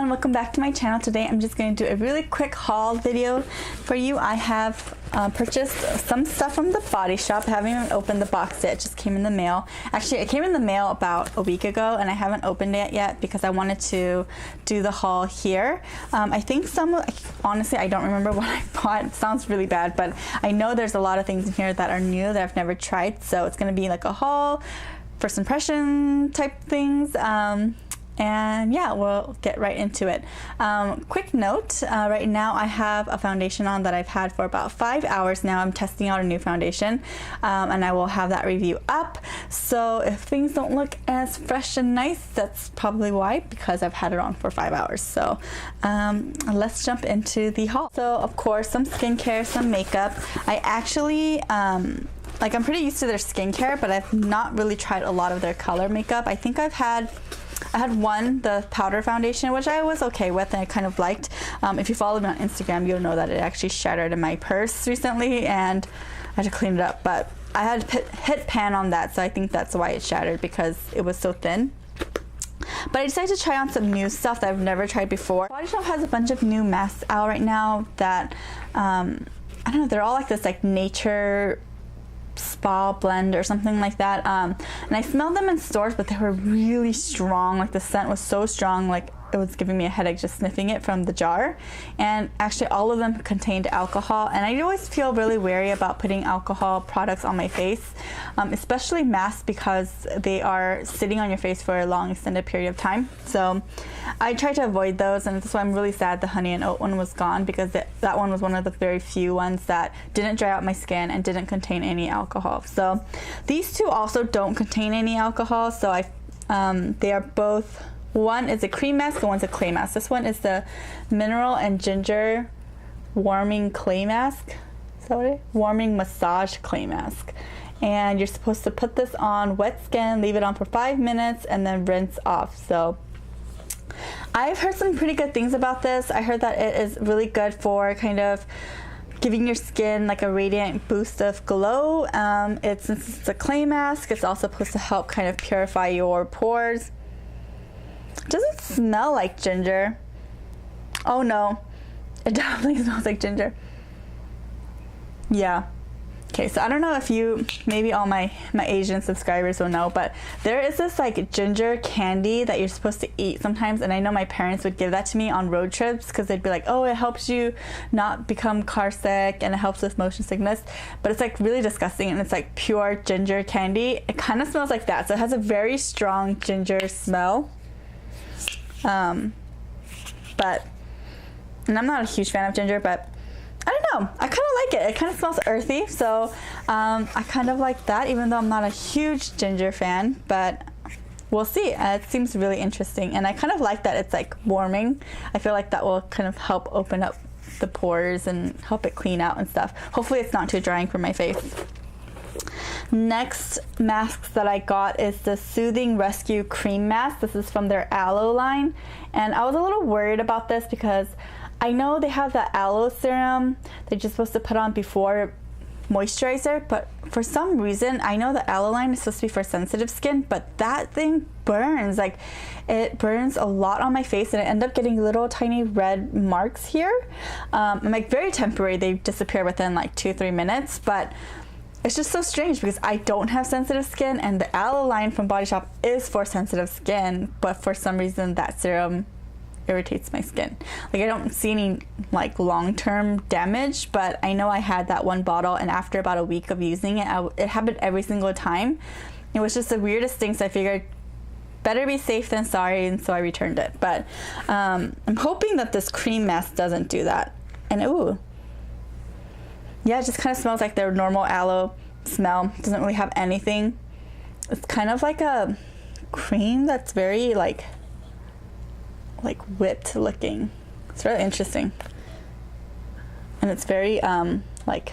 everyone, welcome back to my channel. Today I'm just going to do a really quick haul video for you. I have purchased some stuff from the Body Shop. I haven't even opened the box yet. It just came in the mail. Actually, it came in the mail about a week ago and I haven't opened it yet because I wanted to do the haul here. I think honestly, I don't remember what I bought. It sounds really bad, but I know there's a lot of things in here that are new that I've never tried. So it's going to be like a haul, first impression type things. And yeah, we'll get right into it. Quick note, right now I have a foundation on that I've had for about 5 hours now. I'm testing out a new foundation, and I will have that review up. So if things don't look as fresh and nice, that's probably why, because I've had it on for 5 hours. So let's jump into the haul. So of course, some skincare, some makeup. I actually, I'm pretty used to their skincare, but I've not really tried a lot of their color makeup. I think I had one, the powder foundation, which I was okay with and I kind of liked. If you follow me on Instagram, you'll know that it actually shattered in my purse recently and I had to clean it up. But I had hit pan on that, so I think that's why it shattered, because it was so thin. But I decided to try on some new stuff that I've never tried before. Body Shop has a bunch of new masks out right now that, I don't know, they're all like this like nature spa blend or something like that, and I smelled them in stores, but they were really strong. Like the scent was so strong, like it was giving me a headache just sniffing it from the jar. And actually all of them contained alcohol, and I always feel really wary about putting alcohol products on my face, especially masks, because they are sitting on your face for a long extended period of time. So I try to avoid those, and that's why I'm really sad the honey and oat one was gone, because that one was one of the very few ones that didn't dry out my skin and didn't contain any alcohol. So these two also don't contain any alcohol, so they are both, one is a cream mask and one's a clay mask. This one is the mineral and ginger warming clay mask. Is that what it is? Warming massage clay mask. And you're supposed to put this on wet skin, leave it on for 5 minutes, and then rinse off. So I've heard some pretty good things about this. I heard that it is really good for kind of giving your skin like a radiant boost of glow. Since it's a clay mask, it's also supposed to help kind of purify your pores. It doesn't smell like ginger. Oh no, it definitely smells like ginger. Yeah. Okay, so I don't know if maybe all my Asian subscribers will know, but there is this like ginger candy that you're supposed to eat sometimes, and I know my parents would give that to me on road trips because they'd be like, oh, it helps you not become car sick and it helps with motion sickness. But it's like really disgusting, and it's like pure ginger candy. It kind of smells like that, so it has a very strong ginger smell. And I'm not a huge fan of ginger, but I don't know, I kind of like it. It kind of smells earthy, so I kind of like that, even though I'm not a huge ginger fan, but we'll see. It seems really interesting, and I kind of like that it's like warming. I feel like that will kind of help open up the pores and help it clean out and stuff. Hopefully it's not too drying for my face. Next mask that I got is the Soothing Rescue Cream Mask. This is from their Aloe line, and I was a little worried about this because I know they have the aloe serum that you're supposed to put on before moisturizer, but for some reason, I know the Aloe line is supposed to be for sensitive skin, but that thing burns. Like, it burns a lot on my face, and I end up getting little tiny red marks here. I'm like very temporary. They disappear within like 2-3 minutes, but it's just so strange because I don't have sensitive skin, and the Aloe line from Body Shop is for sensitive skin, but for some reason that serum irritates my skin. Like, I don't see any like long-term damage, but I know I had that one bottle, and after about a week of using it, it happened every single time. It was just the weirdest thing, so I figured better be safe than sorry, and so I returned it. But I'm hoping that this cream mask doesn't do that. And ooh, yeah, it just kind of smells like their normal aloe smell. It doesn't really have anything. It's kind of like a cream that's very like whipped looking. It's really interesting, and it's very like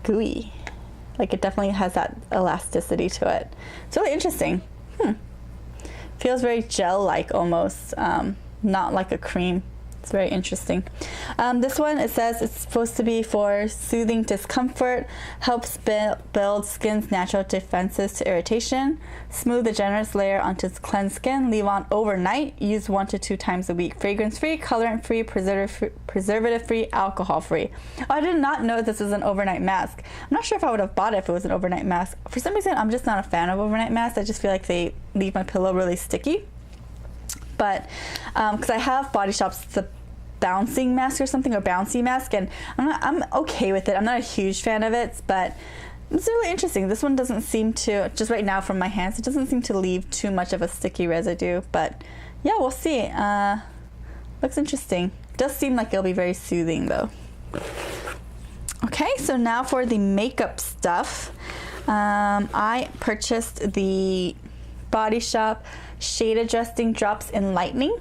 gooey. Like, it definitely has that elasticity to it. It's really interesting. Feels very gel like almost, not like a cream. It's very interesting. This one, it says it's supposed to be for soothing discomfort, helps build skin's natural defenses to irritation, smooth a generous layer onto its cleansed skin, leave on overnight, use 1 to 2 times a week, fragrance-free, colorant-free, preservative-free, alcohol-free. Oh, I did not know this was an overnight mask. I'm not sure if I would have bought it if it was an overnight mask. For some reason, I'm just not a fan of overnight masks. I just feel like they leave my pillow really sticky. But because I have Body Shop's the bouncing mask or something, or bouncy mask, and I'm okay with it. I'm not a huge fan of it, but it's really interesting. This one doesn't seem to, just right now from my hands, it doesn't seem to leave too much of a sticky residue, but yeah, we'll see. Looks interesting. Does seem like it'll be very soothing though. Okay, so now for the makeup stuff. I purchased the Body Shop Shade Adjusting Drops in Lightening.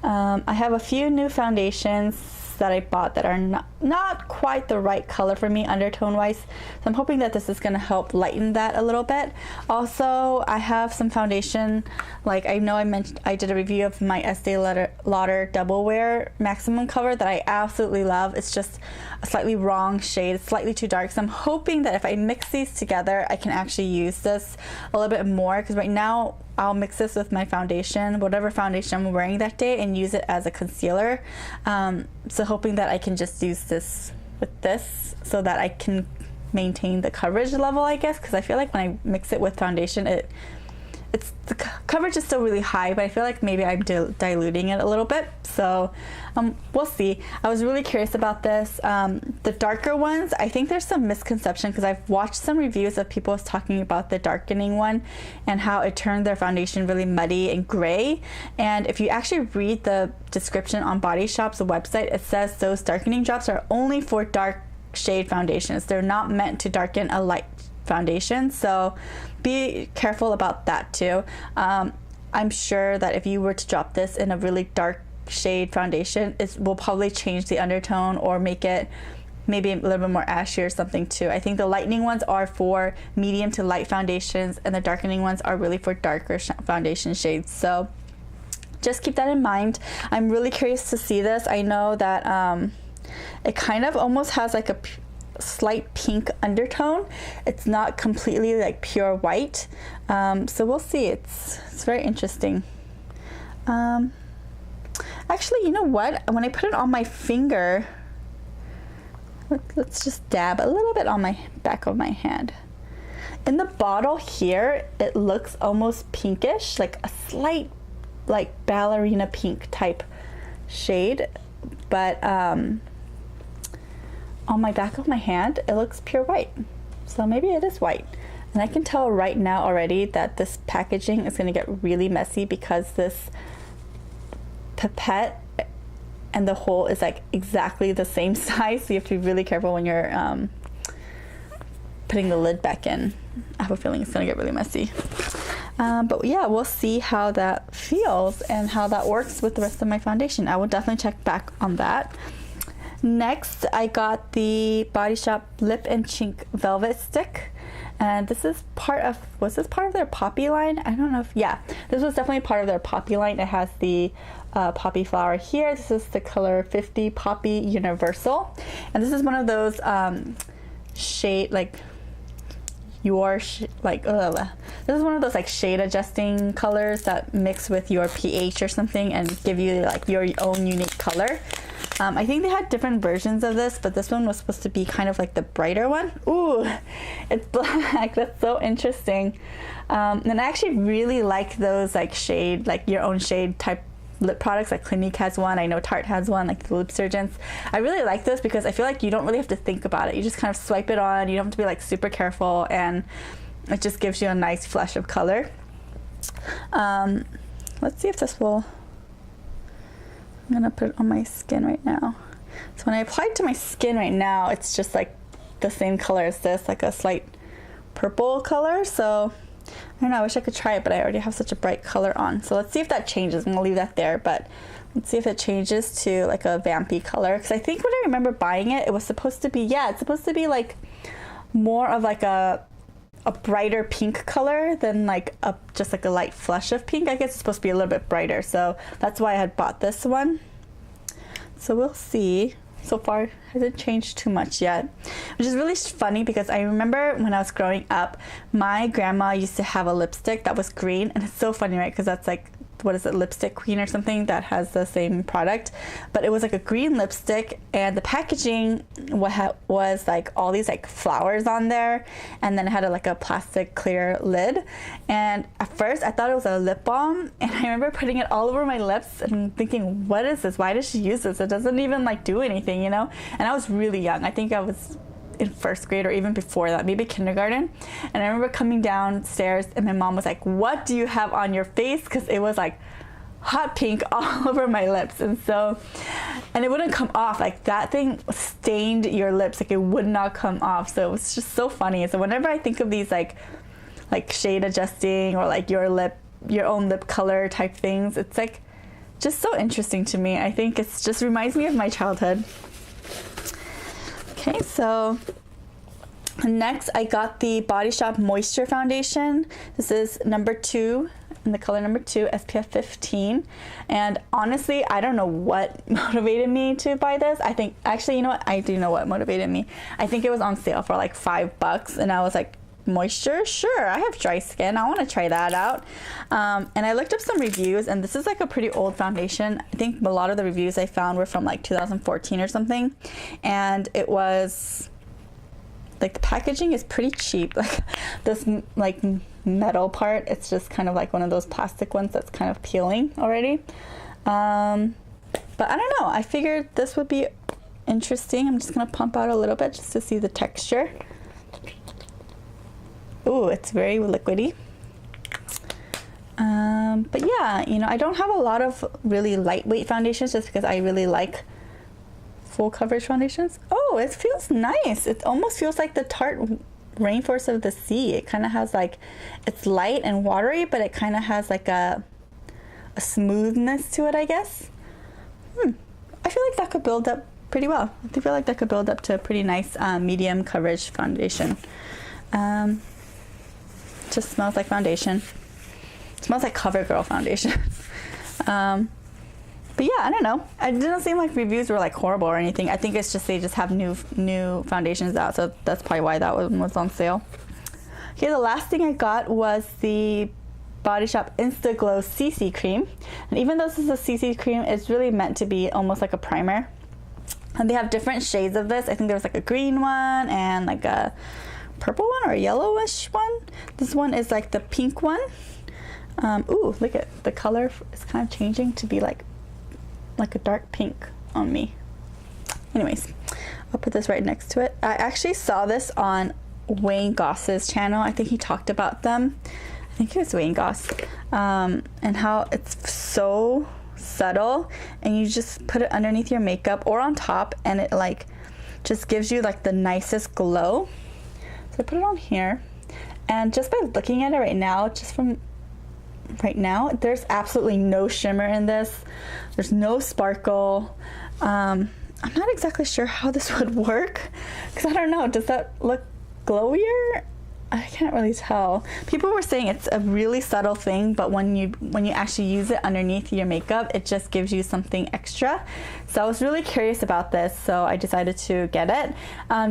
I have a few new foundations that I bought that are not quite the right color for me undertone wise, so I'm hoping that this is going to help lighten that a little bit. Also, I have some foundation, like I know I did a review of my Estee Lauder Double Wear Maximum Cover that I absolutely love. It's just a slightly wrong shade, it's slightly too dark, so I'm hoping that if I mix these together I can actually use this a little bit more, because right now I'll mix this with my foundation, whatever foundation I'm wearing that day, and use it as a concealer. So hoping that I can just use this with this so that I can maintain the coverage level, I guess, because I feel like when I mix it with foundation, the coverage is still really high, but I feel like maybe I'm diluting it a little bit. So we'll see. I was really curious about this. The darker ones, I think there's some misconception because I've watched some reviews of people talking about the darkening one and how it turned their foundation really muddy and gray. And if you actually read the description on Body Shop's website, it says those darkening drops are only for dark shade foundations. They're not meant to darken a light foundation, so be careful about that too. I'm sure that if you were to drop this in a really dark shade foundation, it will probably change the undertone or make it maybe a little bit more ashy or something too. I think the lightening ones are for medium to light foundations, and the darkening ones are really for darker foundation shades, so just keep that in mind. I'm really curious to see this. I know that it kind of almost has like a slight pink undertone. It's not completely like pure white, so we'll see. It's very interesting. Actually, you know what, when I put it on my finger, let's just dab a little bit on my back of my hand. In the bottle here, it looks almost pinkish, like a slight like ballerina pink type shade, but on my back of my hand, it looks pure white. So maybe it is white. And I can tell right now already that this packaging is gonna get really messy because this pipette and the hole is like exactly the same size. So you have to be really careful when you're putting the lid back in. I have a feeling it's gonna get really messy. But yeah, we'll see how that feels and how that works with the rest of my foundation. I will definitely check back on that. Next, I got the Body Shop Lip and Cheek Velvet Stick, and this is was this part of their Poppy line? I don't know if, yeah, this was definitely part of their Poppy line. It has the poppy flower here. This is the color 50 Poppy Universal, and this is one of those shade, like this is one of those like shade adjusting colors that mix with your pH or something and give you like your own unique color. I think they had different versions of this, but this one was supposed to be kind of like the brighter one. Ooh, it's black. That's so interesting. And I actually really like those like shade, like your own shade type lip products. Like Clinique has one. I know Tarte has one, like the Lip Surgeons. I really like this because I feel like you don't really have to think about it. You just kind of swipe it on. You don't have to be like super careful, and it just gives you a nice flush of color. Let's see if this will... I'm gonna put it on my skin right now. So when I apply it to my skin right now, it's just like the same color as this, like a slight purple color. So I don't know, I wish I could try it, but I already have such a bright color on. So let's see if that changes. I'm gonna leave that there, but let's see if it changes to like a vampy color. Because I think when I remember buying it, it was supposed to be, yeah, it's supposed to be like more of like a a brighter pink color than like just like a light flush of pink. I guess it's supposed to be a little bit brighter, so that's why I had bought this one. So we'll see. So far hasn't changed too much yet, which is really funny because I remember when I was growing up, my grandma used to have a lipstick that was green, and it's so funny, right? Because that's like, what is it, Lipstick Queen or something that has the same product, but it was like a green lipstick, and the packaging was like all these like flowers on there, and then it had like a plastic clear lid. And at first I thought it was a lip balm, and I remember putting it all over my lips and thinking, what is this? Why does she use this? It doesn't even like do anything, you know? And I was really young. I think I was in first grade or even before that, maybe kindergarten. And I remember coming downstairs and my mom was like, what do you have on your face? Because it was like hot pink all over my lips. And it wouldn't come off. Like that thing stained your lips, like it would not come off. So it was just so funny. So whenever I think of these like shade adjusting or like your own lip color type things, it's like just so interesting to me. I think it's just reminds me of my childhood. Okay, so next I got the Body Shop Moisture Foundation. This is number 2, in the color number 2, SPF 15. And honestly, I don't know what motivated me to buy this. I think, actually, you know what? I do know what motivated me. I think it was on sale for like $5, and I was like, moisture? Sure, I have dry skin. I want to try that out. And I looked up some reviews, and this is like a pretty old foundation. I think a lot of the reviews I found were from like 2014 or something. And it was like, the packaging is pretty cheap. Like this like metal part, it's just kind of like one of those plastic ones that's kind of peeling already. But I don't know. I figured this would be interesting. I'm just going to pump out a little bit just to see the texture. Ooh, it's very liquidy. But yeah, you know, I don't have a lot of really lightweight foundations just because I really like full coverage foundations. Oh, it feels nice. It almost feels like the Tarte Rainforest of the Sea. It kind of has like, it's light and watery, but it kind of has like a smoothness to it, I guess. I feel like that could build up pretty well. I feel like that could build up to a pretty nice medium coverage foundation. Just smells like foundation. It smells like CoverGirl foundation. But yeah, I don't know. It didn't seem like reviews were like horrible or anything. I think it's just they just have new foundations out, so that's probably why that one was on sale. Okay, the last thing I got was the Body Shop Instaglow CC cream. And even though this is a CC cream, it's really meant to be almost like a primer. And they have different shades of this. I think there was like a green one and like a purple one or a yellowish one. This one is like the pink one. Ooh, look at the color is kind of changing to be like a dark pink on me. Anyways, I'll put this right next to it. I actually saw this on Wayne Goss's channel. I think he talked about them. I think it was Wayne Goss, and how it's so subtle, and you just put it underneath your makeup or on top, and it like just gives you like the nicest glow. So I put it on here, and just by looking at it right now, just from right now, there's absolutely no shimmer in this. There's no sparkle. I'm not exactly sure how this would work, because I don't know, does that look glowier? I can't really tell. People were saying it's a really subtle thing, but when you actually use it underneath your makeup, it just gives you something extra. So I was really curious about this, so I decided to get it.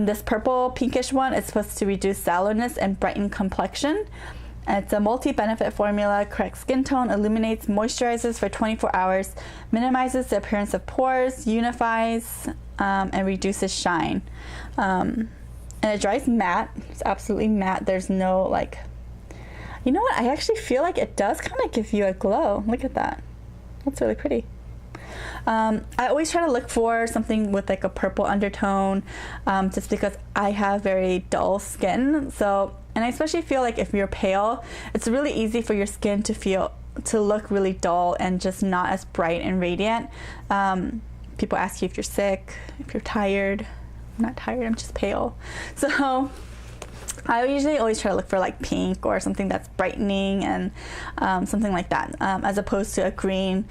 This purple pinkish one is supposed to reduce sallowness and brighten complexion. And it's a multi-benefit formula, corrects skin tone, illuminates, moisturizes for 24 hours, minimizes the appearance of pores, unifies, and reduces shine. And it dries matte. It's absolutely matte. There's no like, you know what? I actually feel like it does kind of give you a glow. Look at that. That's really pretty. I always try to look for something with like a purple undertone, just because I have very dull skin. So, and I especially feel like if you're pale, it's really easy for your skin to look really dull and just not as bright and radiant. People ask you if you're sick, if you're tired. I'm not tired, I'm just pale. So I usually always try to look for like pink or something that's brightening and something like that, as opposed to a green,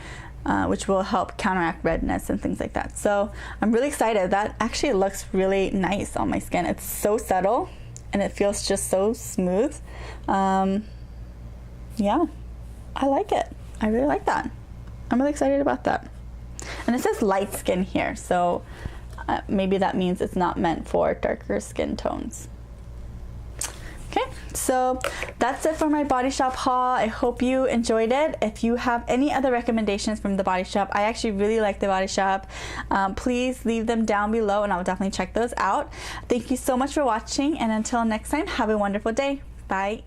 which will help counteract redness and things like that. So I'm really excited. That actually looks really nice on my skin. It's so subtle. and it feels just so smooth. Yeah, I like it. I really like that. I'm really excited about that. And it says light skin here, so maybe that means it's not meant for darker skin tones. Okay, so that's it for my Body Shop haul. I hope you enjoyed it. If you have any other recommendations from the Body Shop, I actually really like the Body Shop. Please leave them down below and I'll definitely check those out. Thank you so much for watching, and until next time, have a wonderful day. Bye.